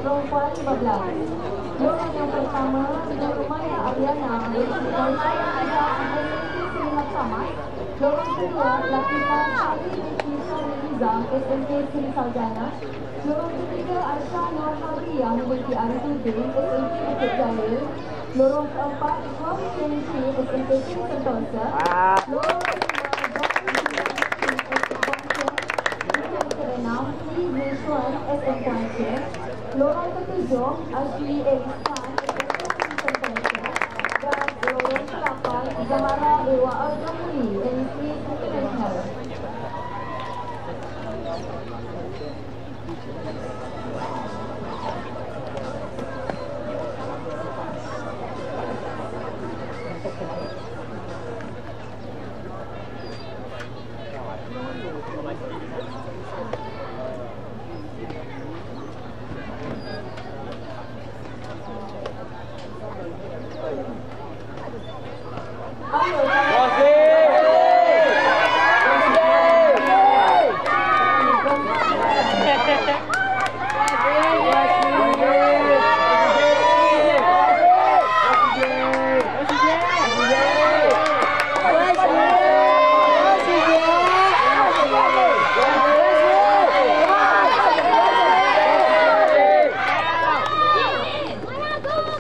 perempuan 15. Lorong yang pertama, Nurmaya Ariana dengan skor 3 sama. Lorong kedua, Latifah Syahri binti Nizam SMK Sri Sarjana. Lorong ketiga, Aisyah Nur Habriyah binti Arifudin SMK Bukit Jalil. Lorong keempat, Iswam Syensi SMK Sri Sentosa. Lorong SM Lorong ketujuh, Ashli Ehsan dan lorong ke-8, Zahara Ewa Al-Jamhuri NC International.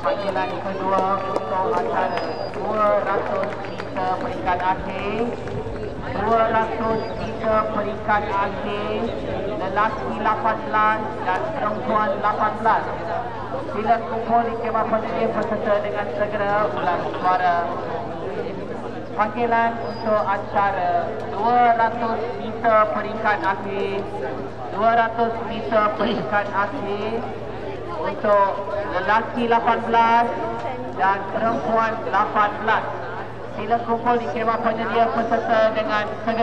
Panggilan kedua untuk acara 200 meter peringkat akhir. 200 meter peringkat akhir, lelaki 18 dan perempuan 18. Sila kumpul di kemah penyedia peserta dengan segera ulang suara. Panggilan untuk acara 200 meter peringkat akhir. 200 meter peringkat akhir untuk lelaki 18 dan perempuan 18. Sila kumpul di kemah penyedia peserta dengan segera.